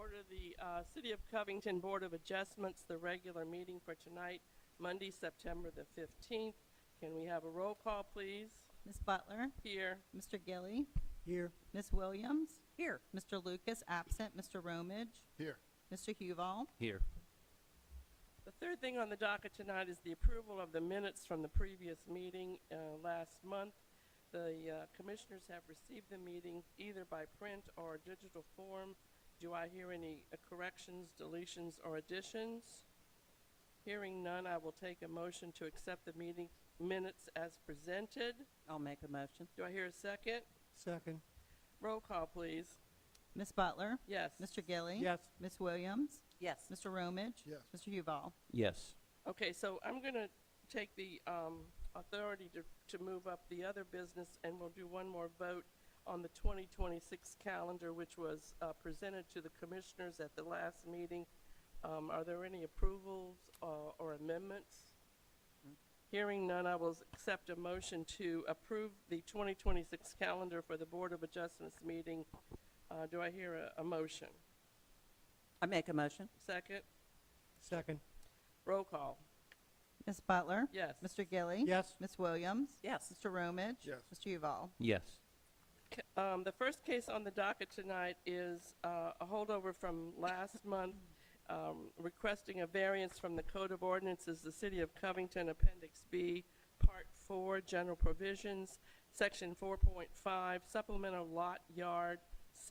order the City of Covington Board of Adjustments, the regular meeting for tonight, Monday, September the 15th. Can we have a roll call, please? Ms. Butler? Here. Mr. Gilly? Here. Ms. Williams? Here. Mr. Lucas, absent. Mr. Romage? Here. Mr. Huval? Here. The third thing on the docket tonight is the approval of the minutes from the previous meeting last month. The commissioners have received the meeting either by print or digital form. Do I hear any corrections, deletions, or additions? Hearing none, I will take a motion to accept the meeting minutes as presented. I'll make a motion. Do I hear a second? Second. Roll call, please. Ms. Butler? Yes. Mr. Gilly? Yes. Ms. Williams? Yes. Mr. Romage? Yes. Mr. Huval? Yes. Okay, so I'm going to take the authority to move up the other business, and we'll do one more vote on the 2026 calendar, which was presented to the commissioners at the last meeting. Are there any approvals or amendments? Hearing none, I will accept a motion to approve the 2026 calendar for the Board of Adjustments meeting. Do I hear a motion? I make a motion. Second? Second. Roll call. Ms. Butler? Yes. Mr. Gilly? Yes. Ms. Williams? Yes. Mr. Romage? Yes. Mr. Huval? Yes. The first case on the docket tonight is a holdover from last month, requesting a variance from the Code of Ordinances, the City of Covington, Appendix B, Part 4, General Provisions, Section 4.5, Supplemental Lot Yard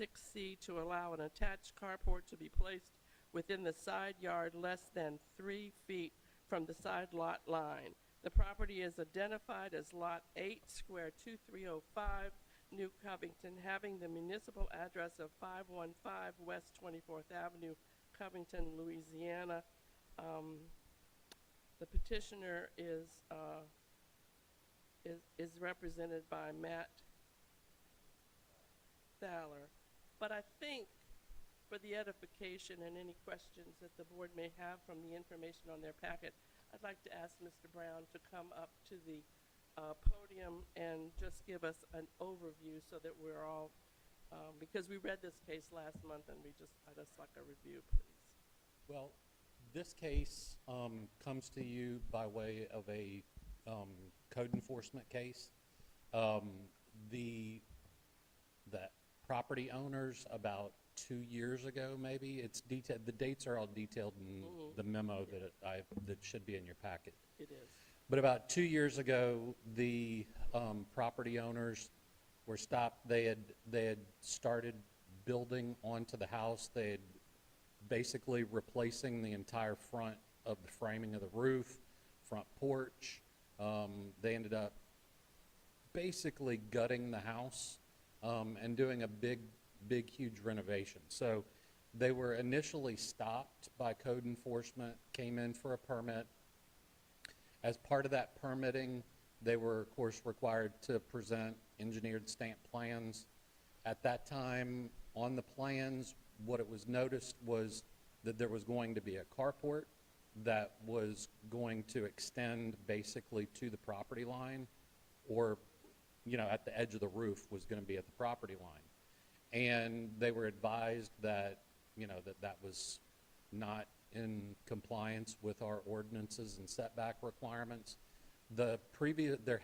6C, to allow an attached carport to be placed within the side yard less than 3 feet from the side lot line. The property is identified as Lot 8, Square 2305, New Covington, having the municipal address of 515 West 24th Avenue, Covington, Louisiana. The petitioner is represented by Matt Thaler. But I think, for the edification and any questions that the board may have from the information on their packet, I'd like to ask Mr. Brown to come up to the podium and just give us an overview so that we're all, because we read this case last month and I'd just like a review, please. Well, this case comes to you by way of a code enforcement case. The property owners about 2 years ago, maybe, it's detailed. The dates are all detailed in the memo that should be in your packet. It is. But about 2 years ago, the property owners were stopped. They had started building onto the house. They had basically replacing the entire front of the framing of the roof, front porch. They ended up basically gutting the house and doing a big, huge renovation. So they were initially stopped by code enforcement, came in for a permit. As part of that permitting, they were, of course, required to present engineered stamp plans. At that time, on the plans, what it was noticed was that there was going to be a carport that was going to extend basically to the property line, or, you know, at the edge of the roof was going to be at the property line. And they were advised that, you know, that was not in compliance with our ordinances and setback requirements. There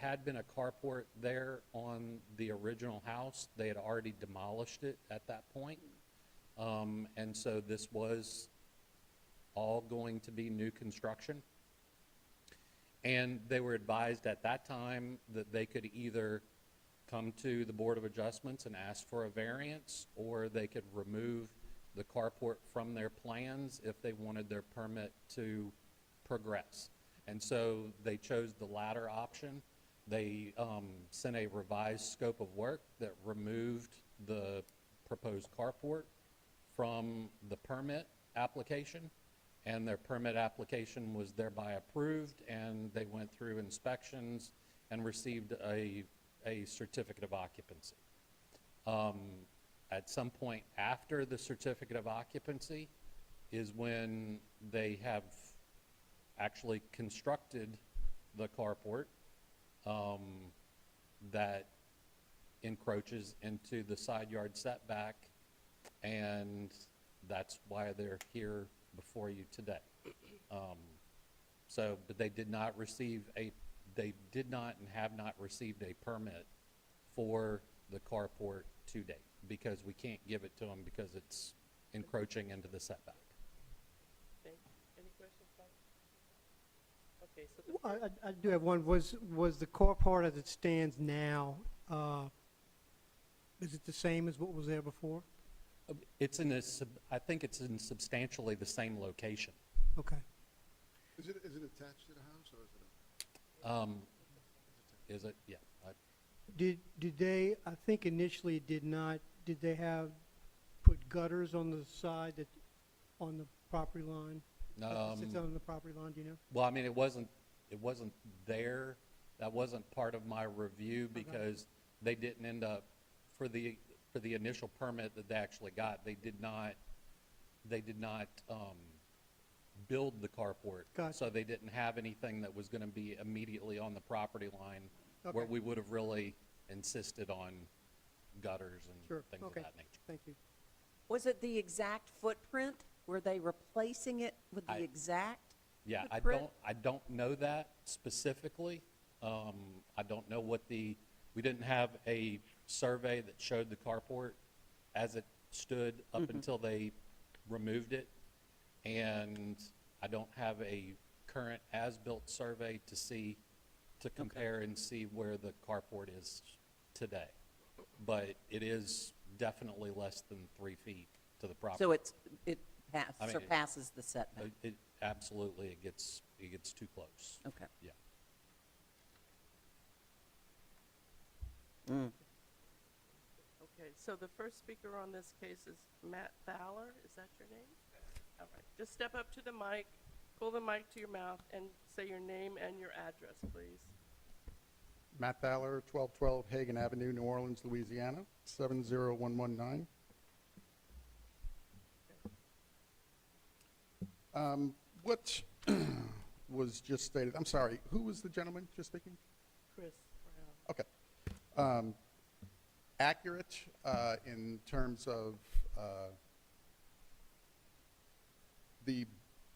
had been a carport there on the original house. They had already demolished it at that point. And so this was all going to be new construction. And they were advised at that time that they could either come to the Board of Adjustments and ask for a variance, or they could remove the carport from their plans if they wanted their permit to progress. And so they chose the latter option. They sent a revised scope of work that removed the proposed carport from the permit application, and their permit application was thereby approved, and they went through inspections and received a certificate of occupancy. At some point after the certificate of occupancy is when they have actually constructed the carport that encroaches into the side yard setback, and that's why they're here before you today. But they did not and have not received a permit for the carport to date, because we can't give it to them because it's encroaching into the setback. Thank you. Any questions, Bob? Okay, so the I do have one. Was the carport as it stands now, is it the same as what was there before? It's I think it's in substantially the same location. Okay. Is it attached to the house, or is it? Is it? Yeah. Did they, I think initially did they have put gutters on the side on the property line? That sits on the property line, do you know? Well, I mean, it wasn't there. That wasn't part of my review because they didn't end up, for the initial permit that they actually got, they did not build the carport. Gotcha. So they didn't have anything that was going to be immediately on the property line where Okay. we would have really insisted on gutters and Sure, things of okay. that nature. Thank you. Was it the exact footprint? Were they replacing it with the I- exact? Yeah, footprint? I don't know that specifically. I don't know we didn't have a survey that showed the carport as it stood up until they removed it. And I don't have a current as-built survey to compare and see where the carport is today. But it is definitely less than 3 feet to the property. So it I mean, surpasses the setback? Absolutely, it gets too close. Okay. Yeah. Okay, so the first speaker on this case is Matt Thaler. Is that your name? All right. Just step up to the mic, pull the mic to your mouth, and say your name and your address, please. Matt Thaler, 1212 Hagan Avenue, New Orleans, Louisiana, 70119. What was just stated, I'm sorry, who was the gentleman just speaking? Chris Brown. Okay. Accurate in terms of the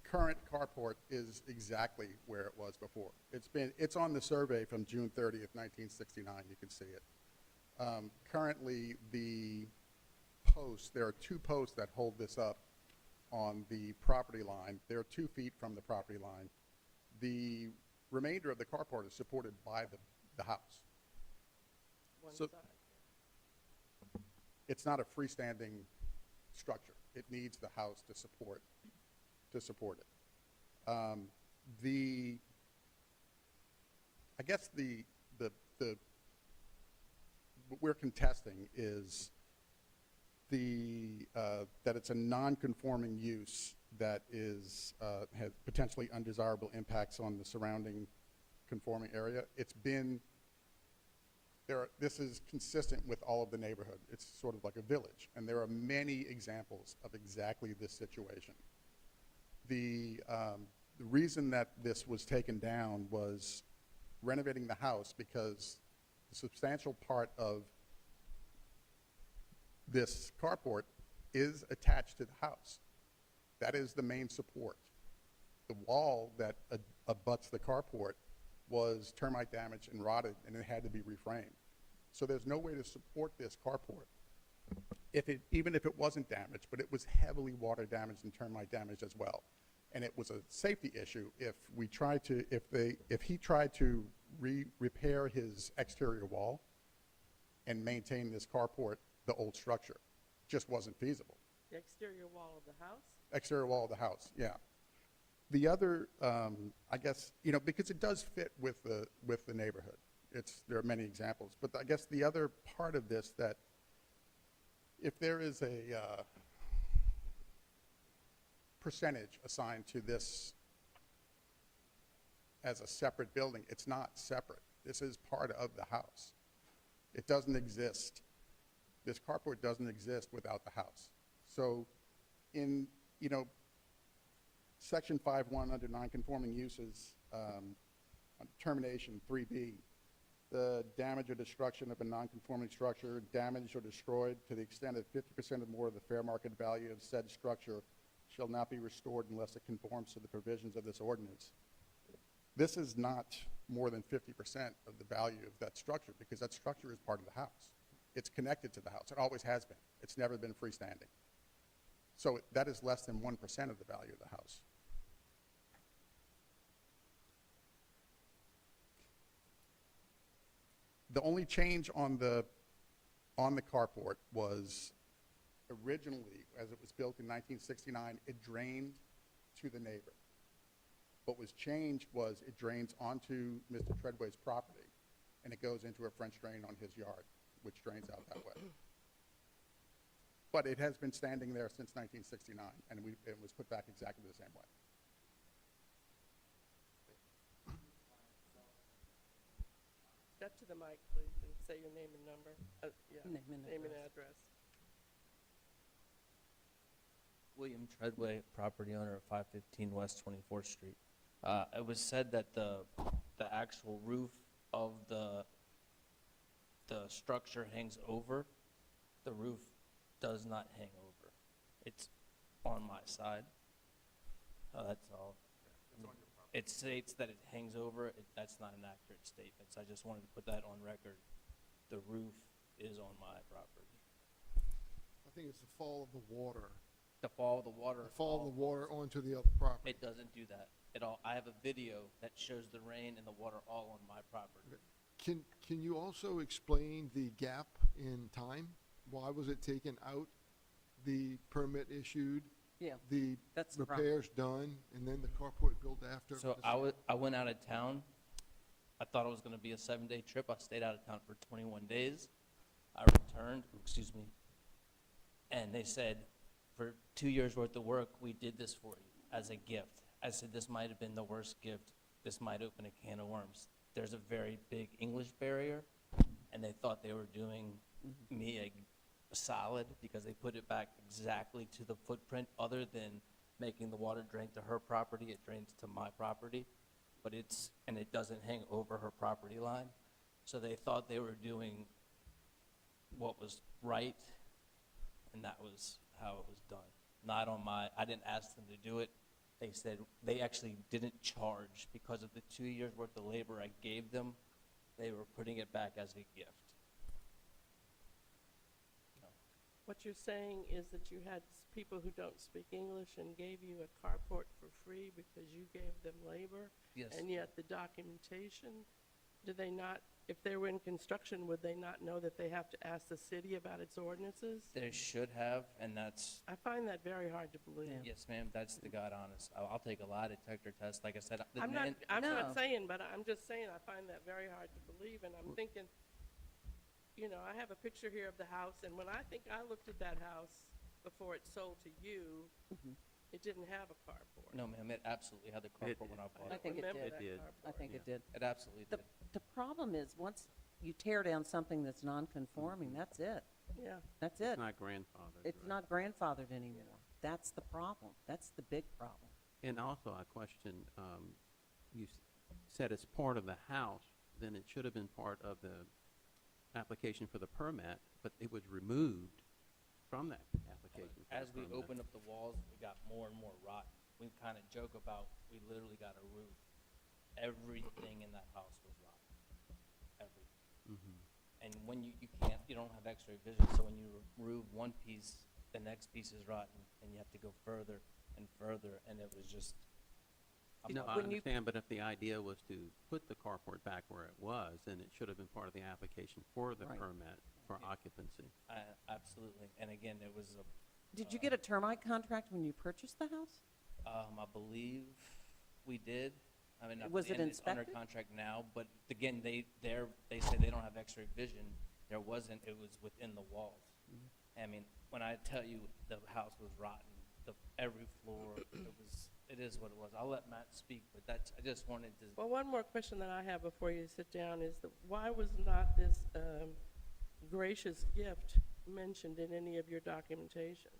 current carport is exactly where it was before. It's on the survey from June 30th, 1969. You can see it. Currently, the posts, there are 2 posts that hold this up on the property line. They're 2 feet from the property line. The remainder of the carport is supported by the house. One So- side. It's not a freestanding structure. It needs the house to support it. I guess what we're contesting is that it's a non-conforming use that has potentially undesirable impacts on the surrounding conforming area. This is consistent with all of the neighborhood. It's sort of like a village, and there are many examples of exactly this situation. The reason that this was taken down was renovating the house because a substantial part of this carport is attached to the house. That is the main support. The wall that abuts the carport was termite damaged and rotted, and it had to be reframed. So there's no way to support this carport even if it wasn't damaged, but it was heavily water damaged and termite damaged as well. And it was a safety issue if he tried to repair his exterior wall and maintain this carport, the old structure. It just wasn't feasible. The exterior wall of the house? Exterior wall of the house, yeah. The other, I guess, because it does fit with the neighborhood. There are many examples, but I guess the other part of this that if there is a percentage assigned to this as a separate building, it's not separate. This is part of the house. It doesn't exist. This carport doesn't exist without the house. So in, Section 5.1 under non-conforming uses, on termination 3B, the damage or destruction of a non-conforming structure, damaged or destroyed to the extent of 50% or more of the fair market value of said structure shall not be restored unless it conforms to the provisions of this ordinance. This is not more than 50% of the value of that structure because that structure is part of the house. It's connected to the house. It always has been. It's never been freestanding. So that is less than 1% of the value of the house. The only change on the carport was originally, as it was built in 1969, it drained to the neighbor. What was changed was it drains onto Mr. Treadway's property, and it goes into a French drain on his yard, which drains out that way. But it has been standing there since 1969, and it was put back exactly the same way. Step to the mic, please, and say your name and number. Name and address. William Treadway, property owner of 515 West 24th Street. It was said that the actual roof of the structure hangs over. The roof does not hang over. It's on my side. That's all. It states that it hangs over. That's not an accurate statement, so I just wanted to put that on record. The roof is on my property. I think it's the fall of the water. The fall of the water. The fall of the water onto the other property. It doesn't do that at all. I have a video that shows the rain and the water all on my property. Can you also explain the gap in time? Why was it taken out? The permit issued, Yeah, the that's the problem. repairs done, and then the carport built after? So I went out of town. I thought it was going to be a 7-day trip. I stayed out of town for 21 days. I returned, and they said, for 2 years worth of work, we did this for you as a gift. I said, this might have been the worst gift. This might open a can of worms. There's a very big English barrier, and they thought they were doing me a solid because they put it back exactly to the footprint. Other than making the water drain to her property, it drains to my property, but it doesn't hang over her property line. So they thought they were doing what was right, and that was how it was done. Not on I didn't ask them to do it. They said they actually didn't charge because of the 2 years worth of labor I gave them. They were putting it back as a gift. What you're saying is that you had people who don't speak English and gave you a carport for free because you gave them labor? Yes. And yet the documentation, do they not, if they were in construction, would they not know that they have to ask the city about its ordinances? They should have, and that's, I find that very hard to believe. yes, ma'am, that's the God honest. I'll take a lie detector test. Like I said, the I'm man, not No. saying, but I'm just saying I find that very hard to believe, and I'm thinking, you know, I have a picture here of the house, and when I think I looked at that house before it sold to you, it didn't have a carport. no, ma'am, it absolutely had the carport when I bought I it. think it Remember did. that carport. I think it did. It absolutely The, did. the problem is, once you tear down something that's non-conforming, that's it. Yeah. That's it. Not grandfathered. It's right. not grandfathered anymore. That's the problem. That's the big problem. And also, I question, you said it's part of the house, then it should have been part of the application for the permit, but it was removed from that application. for the As we permit. opened up the walls, we got more and more rotten. We kind of joke about, we literally got a roof. Everything in that house was rotten. Everything. And when you don't have x-ray vision, so when you remove one piece, the next piece is rotten, and you have to go further and further, and it was just, No, I When you- understand, but if the idea was to put the carport back where it was, then it should have been part of the application for the Right. permit for occupancy. absolutely. And again, it was Did you get a termite contract when you purchased the house? I believe we did. I mean, Was it it's under inspected? contract now, but again, they say they don't have x-ray vision. There wasn't, it was within the walls. I mean, when I tell you the house was rotten, every floor, it is what it was. I'll let Matt speak, but I just wanted to, Well, one more question that I have before you sit down is that why was not this gracious gift mentioned in any of your documentation?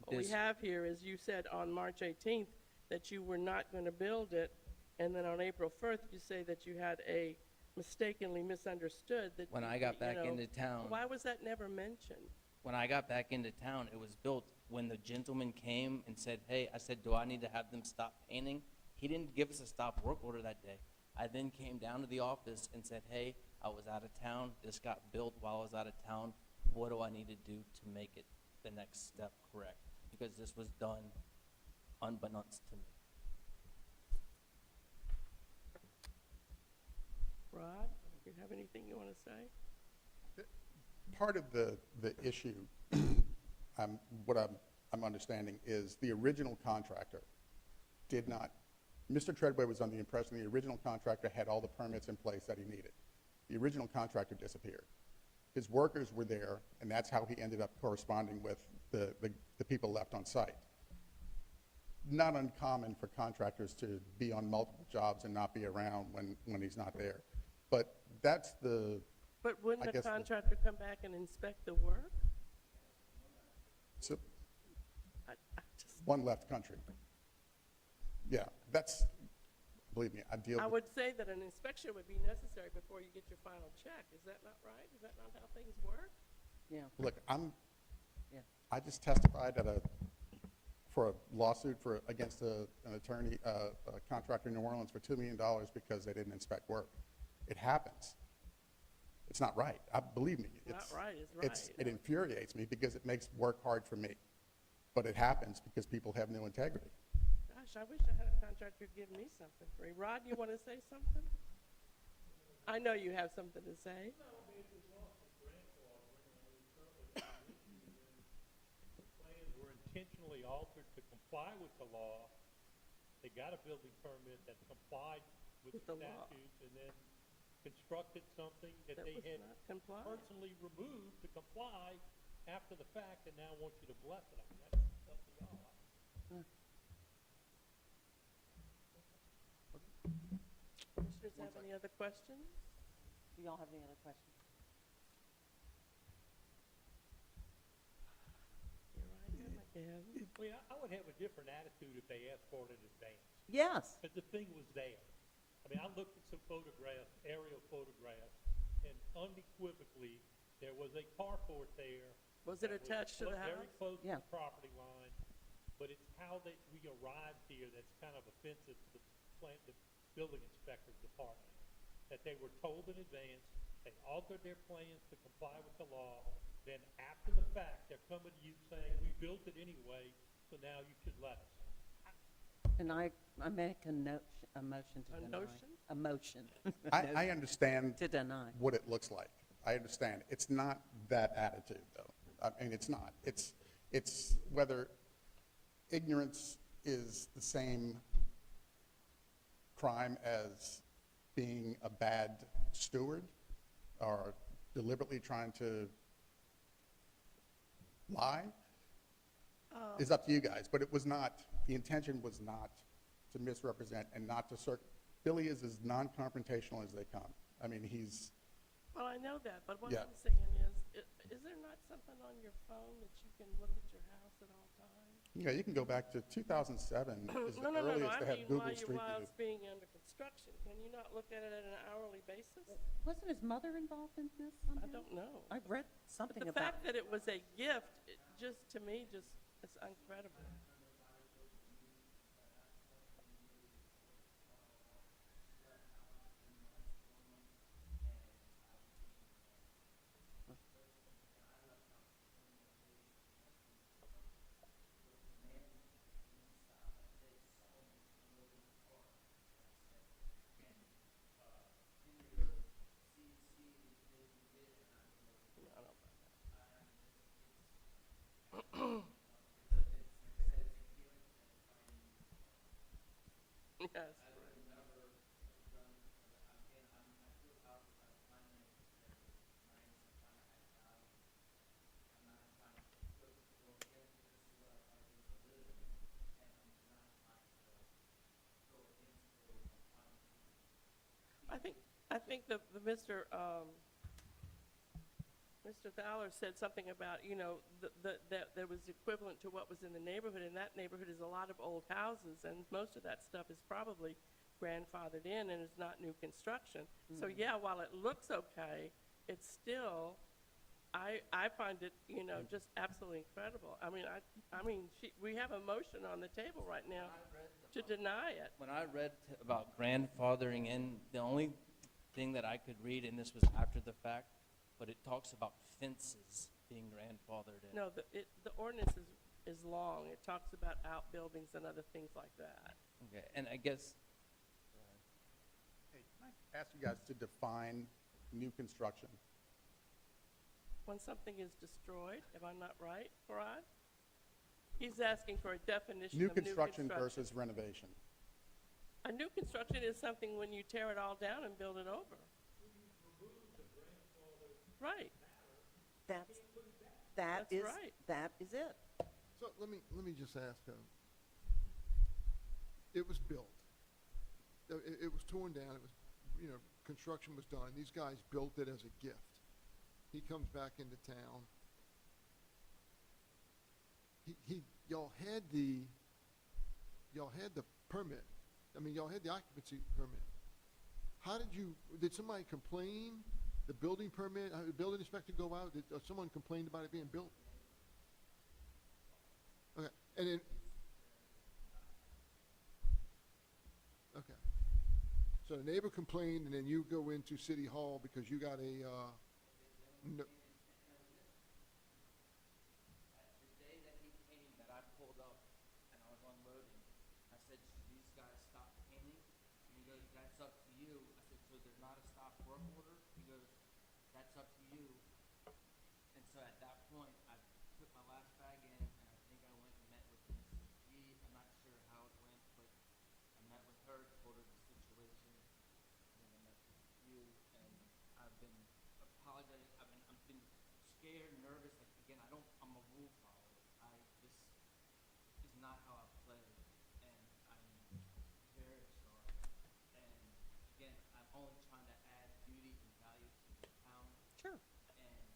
What we This- have here is you said on March 18th that you were not going to build it, and then on April 1st, you say that you had a mistakenly misunderstood that. When I got you back know, into town, Why was that never mentioned? when I got back into town, it was built when the gentleman came and said, hey, I said, do I need to have them stop painting? He didn't give us a stop work order that day. I then came down to the office and said, hey, I was out of town. This got built while I was out of town. What do I need to do to make it the next step correct? Because this was done unbeknownst to me. Rod, do you have anything you want to say? Part of the issue, what I'm understanding is the original contractor did not, Mr. Treadway was under the impression the original contractor had all the permits in place that he needed. The original contractor disappeared. His workers were there, and that's how he ended up corresponding with the people left on site. Not uncommon for contractors to be on multiple jobs and not be around when he's not there. But that's the, But I wouldn't the guess the- contractor come back and inspect the work? so I just, one left country. Yeah, that's, believe me, I deal I with, would say that an inspection would be necessary before you get your final check. Is that not right? Is that not how things work? Yeah. look, Yeah. I just testified for a lawsuit against an attorney, a contractor in New Orleans for $2 million because they didn't inspect work. It happens. It's not right. Believe me. Not right is It right. infuriates me because it makes work hard for me. But it happens because people have no integrity. Gosh, I wish I had a contractor give me something free. Rod, you want to say something? I know you have something to say. Plans were intentionally altered to comply with the law. They got a building permit that complied with With the the law. statutes and then constructed something that That they was had not compliant. personally removed to comply after the fact and now want you to bless it. I mean, that's up to y'all. Commissioners have any other questions? Do y'all have any other questions? Here I am again. Well, yeah, I would have a different attitude if they asked for it in advance. Yes. But the thing was there. I mean, I looked at some photographs, aerial photographs, and unequivocally, there was a carport there. Was it that attached to the Very house? close to Yeah. the property line, but it's how we arrived here that's kind of offensive to the building inspector's department. That they were told in advance, they altered their plans to comply with the law, then after the fact, they're coming to you saying, we built it anyway, so now you should let us. And I make a motion to A deny. notion? A motion. I understand To deny. what it looks like. I understand. It's not that attitude, though. I mean, it's not. It's whether ignorance is the same crime as being a bad steward or deliberately trying to lie is up to you guys. But it was not, the intention was not to misrepresent and not to Billy is as non-confrontational as they come. I mean, he's, Well, I know that, but what Yeah. I'm saying is there not something on your phone that you can look at your house at all times? yeah, you can go back to 2007 is the No, earliest I to have mean, Google Street while View. it's being under construction, can you not look at it at an hourly basis? Wasn't his mother involved in this? I somehow? don't know. I've read But something the about. fact that it was a gift, it just, to me, just, it's incredible. I don't know. Yes. I think the Mr. Mr. Thaler said something about, you know, that there was equivalent to what was in the neighborhood, and that neighborhood is a lot of old houses, and most of that stuff is probably grandfathered in and is not new construction. So yeah, while it looks okay, it's still, I find it, just absolutely incredible. I mean, we have a motion on the table right now to deny it. When I read about grandfathering in, the only thing that I could read, and this was after the fact, but it talks about fences being grandfathered in. No, the ordinance is long. It talks about outbuildings and other things like that. Okay, and I guess, Hey, can I ask you guys to define new construction? When something is destroyed, am I not right, Farad? He's asking for a definition New of new construction construction. versus renovation. A new construction is something when you tear it all down and build it over. Right, That's That's right. That is it. So let me just ask, it was built. It was torn down, it was, construction was done. These guys built it as a gift. He comes back into town. Y'all had the permit. I mean, y'all had the occupancy permit. Did somebody complain? The building permit, the building inspector go out? Did someone complain about it being built? Okay, and then, okay. So the neighbor complained, and then you go into City Hall because you got a, no, the day that he came, that I pulled up and I was unloading, I said, "Should these guys stop painting?" And he goes, "That's up to you." I said, "So there's not a stop work order?" He goes, "That's up to you." And so at that point, I put my last bag in, and I think I went and met with Mrs. G. I'm not sure how it went, but I met with her, told her the situation, and then I met with you, and I've been apologizing. I've been scared, nervous. Like, again, I'm a rule follower. This is not how I play, and I'm very sorry. And again, I'm only trying to add beauty and value to the town. Sure. And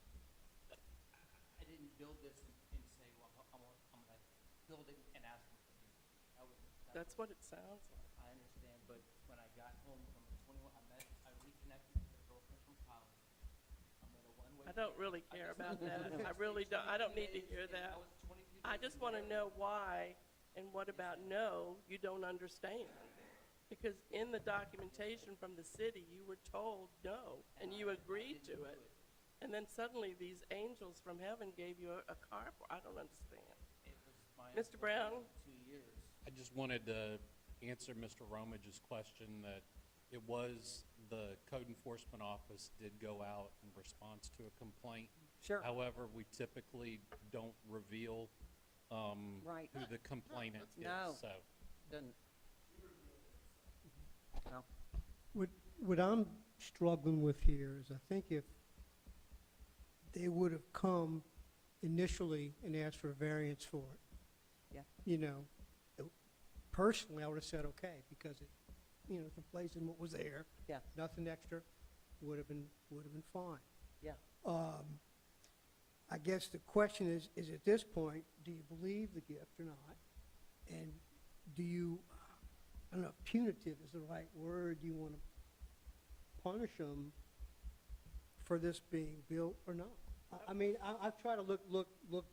I didn't build this and say, well, I'm gonna build it and ask for forgiveness. That's what it sounds like. I understand, but when I got home from the 21, I reconnected with a girlfriend from college. I'm at a one-way. I don't really care about that. I really don't. I don't need to hear that. I just want to know why and what about no, you don't understand. Because in the documentation from the city, you were told no, and you agreed to it. And then suddenly these angels from heaven gave you a car. I don't understand. It was my Mr. Brown? 2 years. I just wanted to answer Mr. Romage's question that it was the code enforcement office did go out in response to a complaint. Sure. However, we typically don't reveal Right. who the complainant No. is, so. Didn't. No. What I'm struggling with here is I think if they would have come initially and asked for a variance for it. Yeah. Personally, I would have said okay, because it, it's replacing what was there. Yeah. Nothing extra, would have been fine. Yeah. I guess the question is at this point, do you believe the gift or not? And do you, I don't know if punitive is the right word, do you want to punish them for this being built or not? I mean, I've tried to look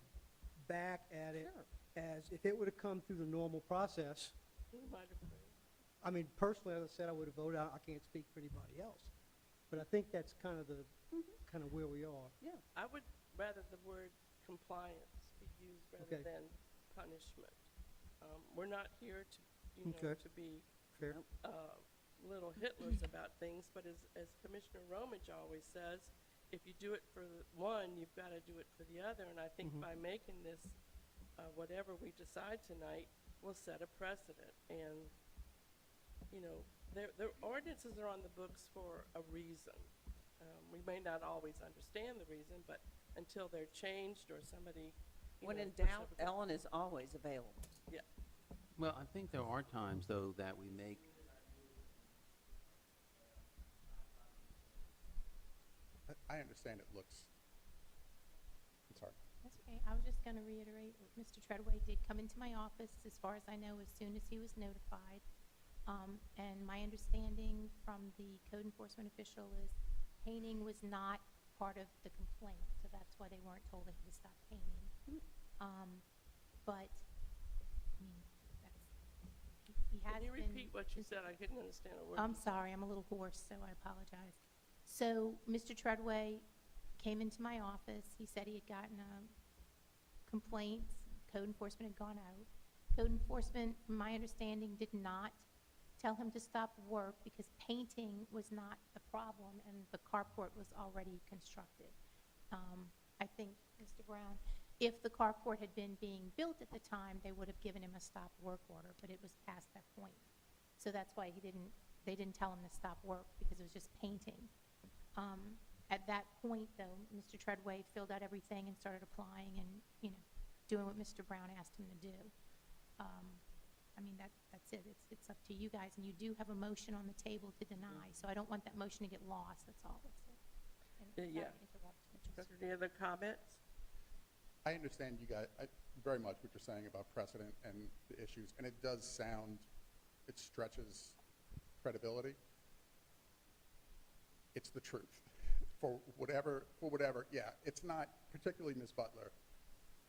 back at it as if it would have come through the normal process. You might have been. I mean, personally, as I said, I would have voted out. I can't speak for anybody else. But I think that's kind of where we are. Yeah. I would rather the word compliance be used rather Okay. than punishment. We're not here to, Okay. to be Fair? little Hitlers about things, but as Commissioner Romage always says, if you do it for one, you've got to do it for the other. And I think by making this, whatever we decide tonight, we'll set a precedent. And, the ordinances are on the books for a reason. We may not always understand the reason, but until they're changed or somebody, When in pushes doubt, over the- Ellen is always available. Yeah. Well, I think there are times, though, that we make, I understand it looks, I'm sorry. That's okay. I was just going to reiterate, Mr. Treadway did come into my office, as far as I know, as soon as he was notified. And my understanding from the code enforcement official is painting was not part of the complaint, so that's why they weren't told they had to stop painting. But, I mean, he has Can you been. repeat what you said? I couldn't understand a word. I'm you said. sorry, I'm a little hoarse, so I apologize. So Mr. Treadway came into my office. He said he had gotten a complaint. Code enforcement had gone out. Code enforcement, from my understanding, did not tell him to stop work because painting was not the problem and the carport was already constructed. I think, Mr. Brown, if the carport had been being built at the time, they would have given him a stop work order, but it was past that point. So that's why they didn't tell him to stop work, because it was just painting. At that point, though, Mr. Treadway filled out everything and started applying and, doing what Mr. Brown asked him to do. I mean, that's it. It's up to you guys, and you do have a motion on the table to deny, so I don't want that motion to get lost, that's all, that's it. And sorry Yeah. to interrupt, Mr. Any other comments? I understand you guys, very much what you're saying about precedent and the issues, and it does sound, it stretches credibility. It's the truth. For whatever, yeah, it's not, particularly Ms. Butler,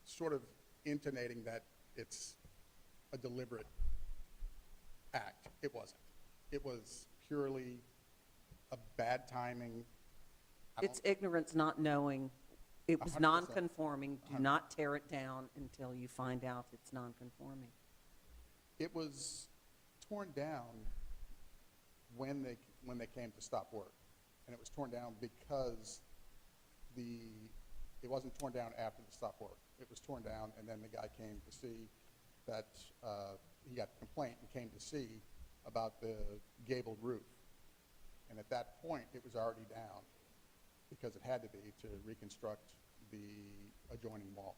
sort of intonating that it's a deliberate act. It wasn't. It was purely a bad timing. It's ignorance, not knowing. It was 100%. non-conforming. Do not tear it down until you find out it's non-conforming. It was torn down when they came to stop work. And it was torn down because it wasn't torn down after the stop work. It was torn down, and then the guy came to see that he got the complaint and came to see about the gabled roof. And at that point, it was already down because it had to be to reconstruct the adjoining wall.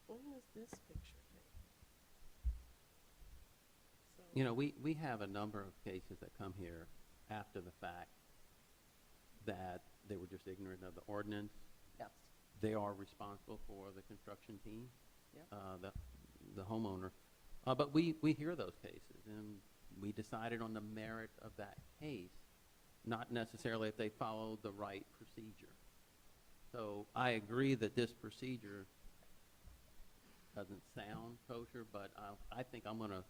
When was this picture taken? So, You know, we have a number of cases that come here after the fact that they were just ignorant of the ordinance. Yes. They are responsible for the construction team, Yep. the homeowner. But we hear those cases, and we decided on the merit of that case, not necessarily if they followed the right procedure. So I agree that this procedure doesn't sound kosher, but I think I'm going to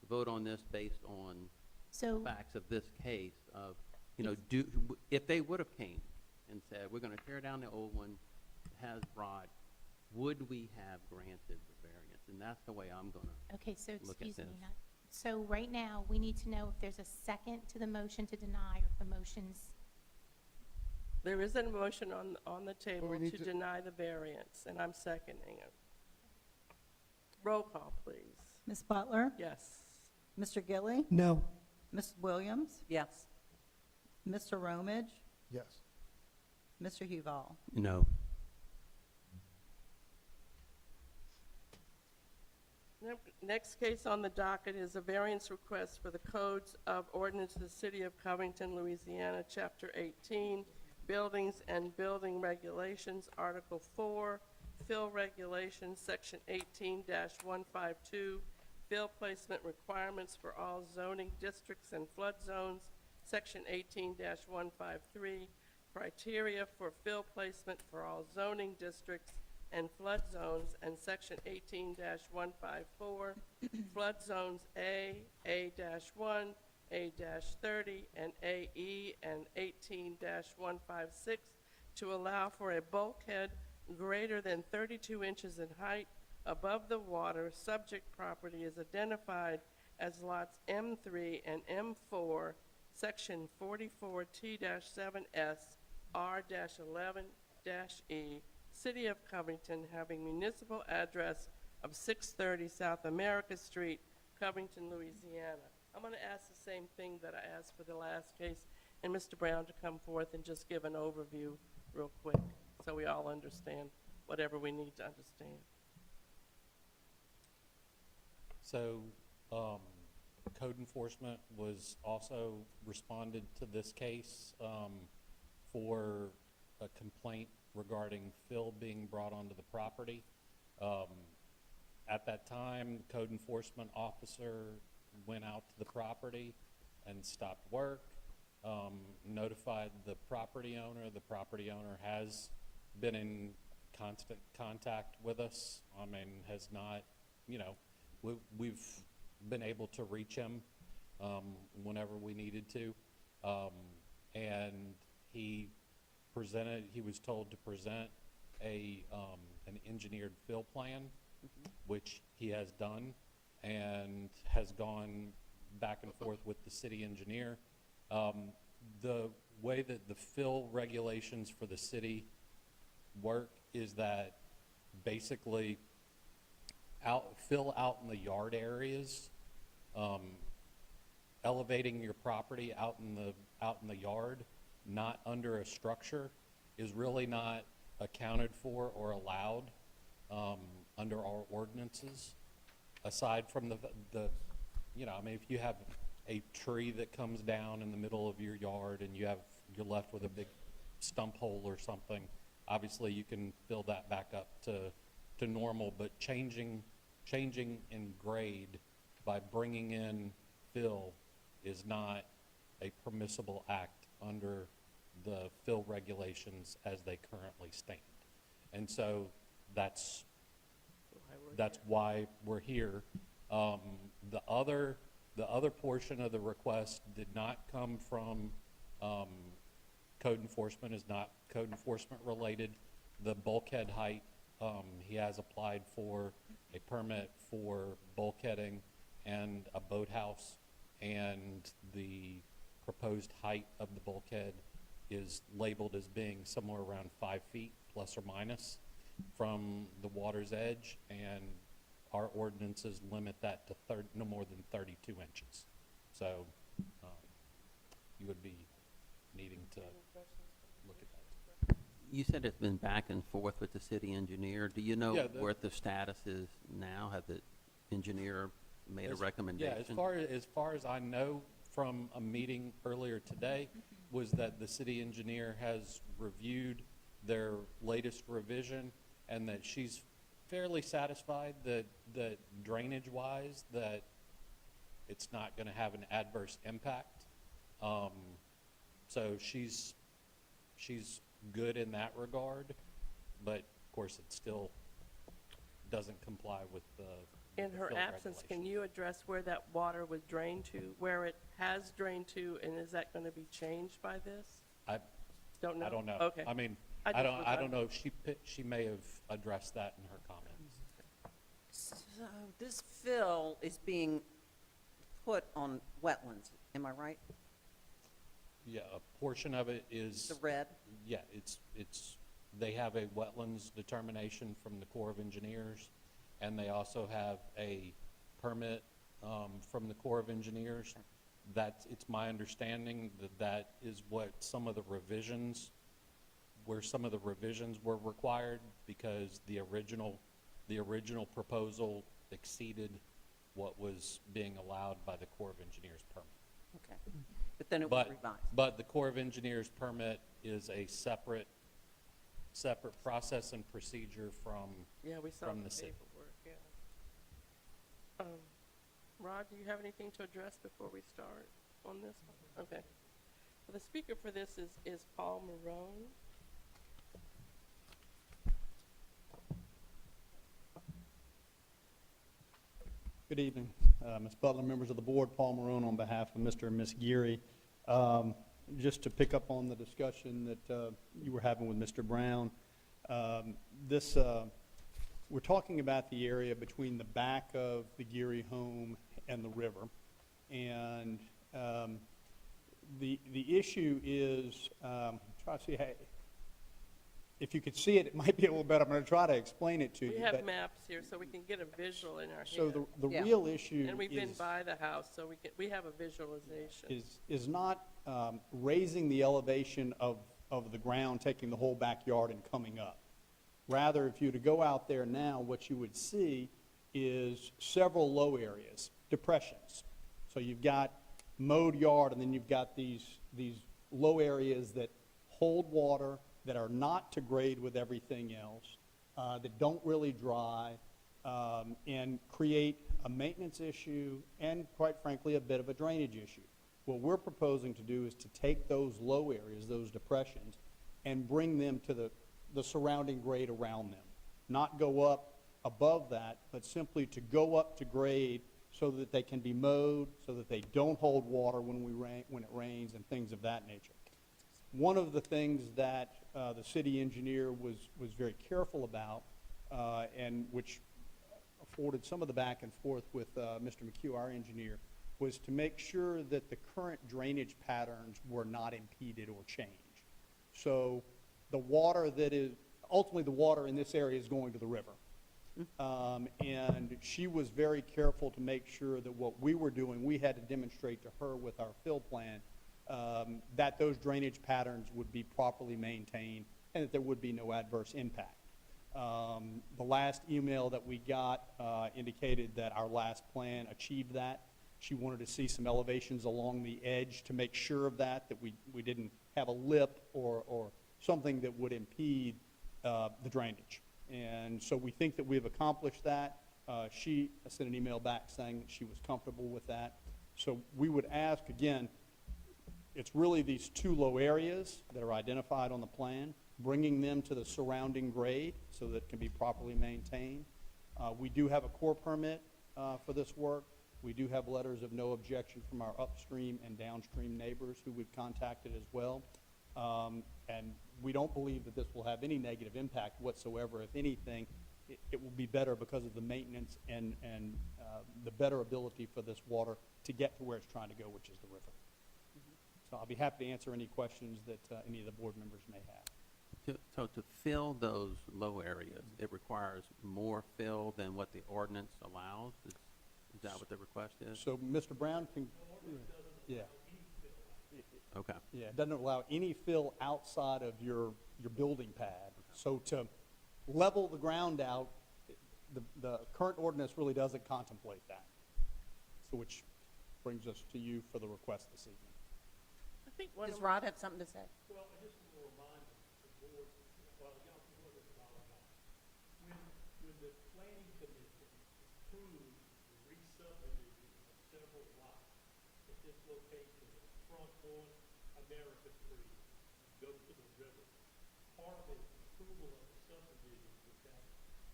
vote on this based on So, facts of this case of, if they would have came and said, we're going to tear down the old one, it has rot, would we have granted the variance? And that's the way I'm going to. okay, so Look at excuse me. this. So right now, we need to know if there's a second to the motion to deny, or if the motion's, there is a motion on the table we need to to- deny the variance, and I'm seconding it. Roll call, please. Ms. Butler? Yes. Mr. Gilly? No. Ms. Williams? Yes. Mr. Romage? Yes. Mr. Huval? No. Next case on the docket is a variance request for the codes of ordinance of the City of Covington, Louisiana, Chapter 18, Buildings and Building Regulations, Article 4, Fill Regulations, Section 18-152, Fill Placement Requirements for all zoning districts and flood zones, Section 18-153, Criteria for fill placement for all zoning districts and flood zones, and Section 18-154, flood zones A, A-1, A-30, and AE, and 18-156, to allow for a bulkhead greater than 32 inches in height above the water. Subject property is identified as lots M3 and M4, Section 44T-7S, R-11-E, City of Covington, having municipal address of 630 South America Street, Covington, Louisiana. I'm going to ask the same thing that I asked for the last case, and Mr. Brown to come forth and just give an overview real quick, so we all understand whatever we need to understand. So, code enforcement was also responded to this case for a complaint regarding fill being brought onto the property. At that time, the code enforcement officer went out to the property and stopped work, notified the property owner. The property owner has been in constant contact with us. I mean, has not, you know, we've been able to reach him whenever we needed to. And he was told to present an engineered fill plan, which he has done, and has gone back and forth with the city engineer. The way that the fill regulations for the city work is that basically fill out in the yard areas, elevating your property out in the yard, not under a structure, is really not accounted for or allowed under our ordinances. Aside from the you know, I mean, if you have a tree that comes down in the middle of your yard and you're left with a big stump hole or something, obviously you can fill that back up to normal, but changing in grade by bringing in fill is not a permissible act under the fill regulations as they currently stand. And so that's why we're here. The other portion of the request did not come from code enforcement, is not code enforcement related. The bulkhead height, he has applied for a permit for bulkheading and a boathouse, and the proposed height of the bulkhead is labeled as being somewhere around 5 feet plus or minus from the water's edge, and our ordinances limit that to no more than 32 inches. So you would be needing to look at that. You said it's been back and forth with the city engineer. Do you know Yeah, what the status is now? Have the engineer made a recommendation? Yeah, as far as I know from a meeting earlier today, was that the city engineer has reviewed their latest revision, and that she's fairly satisfied that drainage-wise, that it's not going to have an adverse impact. So she's good in that regard, but of course it still doesn't comply with the In her fill absence, can regulations. you address where that water was drained to, where it has drained to, and is that going to be changed by this? I Don't know? I don't know. Okay. I mean, I I just don't, was I don't wondering. know, she may have addressed that in her comments. So this fill is being put on wetlands, am I right? Yeah, a portion of it is. The red? Yeah, they have a wetlands determination from the Corps of Engineers, and they also have a permit from the Corps of Engineers. It's my understanding that is what some of the revisions were required, because the original proposal exceeded what was being allowed by the Corps of Engineers permit. Okay. But then it was revised. But the Corps of Engineers permit is a separate process and procedure from Yeah, we saw from the the city. paperwork, yeah. Rod, do you have anything to address before we start on this one? Okay. So the speaker for this is Paul Marone. Good evening, Ms. Butler, members of the board. Paul Marone on behalf of Mr. and Ms. Geary. Just to pick up on the discussion that you were having with Mr. Brown, we're talking about the area between the back of the Geary home and the river. And the issue is, try to see how, if you could see it, it might be a little better. I'm going to try to explain it to you. We have but- maps here, so we can get a visual in our So head. the Yeah. real issue And we've been is, by the house, so we have a visualization. is not raising the elevation of the ground, taking the whole backyard and coming up. Rather, if you were to go out there now, what you would see is several low areas, depressions. So you've got mowed yard, and then you've got these low areas that hold water, that are not to grade with everything else, that don't really dry, and create a maintenance issue and, quite frankly, a bit of a drainage issue. What we're proposing to do is to take those low areas, those depressions, and bring them to the surrounding grade around them. Not go up above that, but simply to go up to grade so that they can be mowed, so that they don't hold water when it rains and things of that nature. One of the things that the city engineer was very careful about, and which afforded some of the back and forth with Mr. McHugh, our engineer, was to make sure that the current drainage patterns were not impeded or changed. So the water that is, ultimately the water in this area is going to the river. And she was very careful to make sure that what we were doing, we had to demonstrate to her with our fill plan, that those drainage patterns would be properly maintained and that there would be no adverse impact. The last email that we got indicated that our last plan achieved that. She wanted to see some elevations along the edge to make sure of that we didn't have a lip or something that would impede the drainage. And so we think that we've accomplished that. She sent an email back saying that she was comfortable with that. So we would ask, again, it's really these two low areas that are identified on the plan, bringing them to the surrounding grade so that it can be properly maintained. We do have a core permit for this work. We do have letters of no objection from our upstream and downstream neighbors who we've contacted as well. And we don't believe that this will have any negative impact whatsoever. If anything, it will be better because of the maintenance and the better ability for this water to get to where it's trying to go, which is the river. So I'll be happy to answer any questions that any of the board members may have. So to fill those low areas, it requires more fill than what the ordinance allows? Is that what the request is? So Mr. Brown can, yeah. Okay. Yeah, it doesn't allow any fill outside of your building pad. So to level the ground out, the current ordinance really doesn't contemplate that. So which brings us to you for the request this evening. I think one Does of Rod have something to say? Well, I just want to remind the board, well, y'all can go this about or not. When the planning commission approved the re-subdivision of several lots at this location, front on America Street, go to the river, part of the approval of the subdivision was that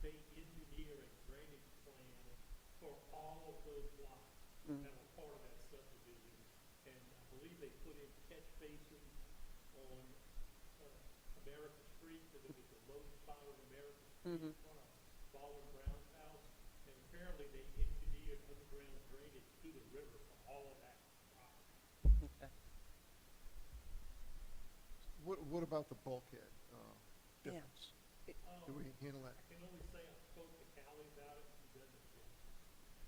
they engineer a drainage plan for all of those lots that were part of that subdivision. And I believe they put in catch basins on America Street, because it was the low spot on America Street in front of Baldwin Brown's house. And apparently they engineered underground drainage to the river for all of that property. Okay. What about the bulkhead Yeah. difference? Do we handle that? I can only say I spoke to Callie about it, she doesn't get it.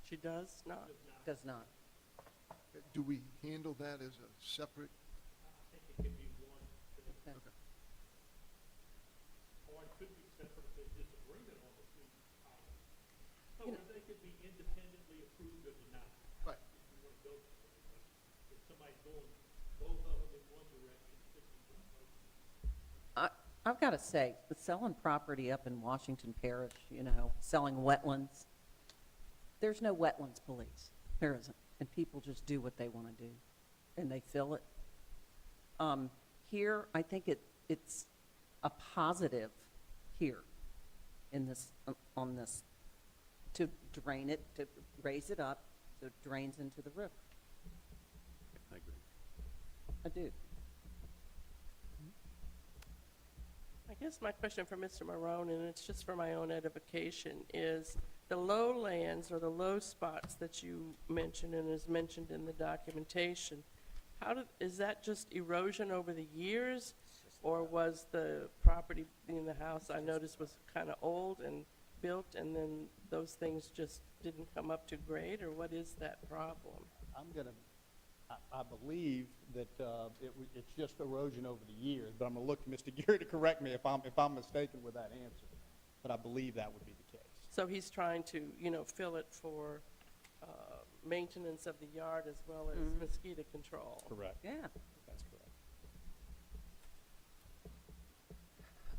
she does not. Does not. Do we handle that as a separate? I think it can be one thing, Okay. or it could be separate if there's disagreement on the two items. So You know- they could be independently approved or denied. Right. If you want to go this way, but if somebody's going both of them in one direction, it could be one motion. I've got to say, the selling property up in Washington Parish, you know, selling wetlands, there's no wetlands police. There isn't. And people just do what they want to do, and they fill it. Here, I think it's a positive here in this, on this, to drain it, to raise it up, so it drains into the river. I agree. I do. I guess my question for Mr. Marone, and it's just for my own edification, is the lowlands or the low spots that you mentioned and is mentioned in the documentation, is that just erosion over the years? Or was the property in the house, I noticed, was kind of old and built, and then those things just didn't come up to grade, or what is that problem? I believe that it's just erosion over the years, but I'm going to look to Mr. Geary to correct me if I'm mistaken with that answer. But I believe that would be the case. So he's trying to, fill it for maintenance of the yard as well as mosquito control. Correct. Yeah. That's correct.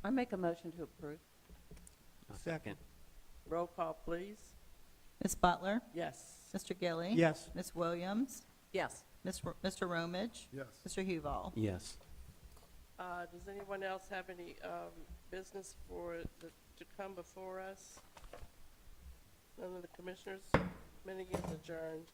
I make a motion to approve. Second. Roll call, please. Ms. Butler? Yes. Mr. Gilly? Yes. Ms. Williams? Yes. Mr. Romage? Yes. Mr. Huval? Yes. Does anyone else have any business to come before us? None of the commissioners? Meeting is adjourned.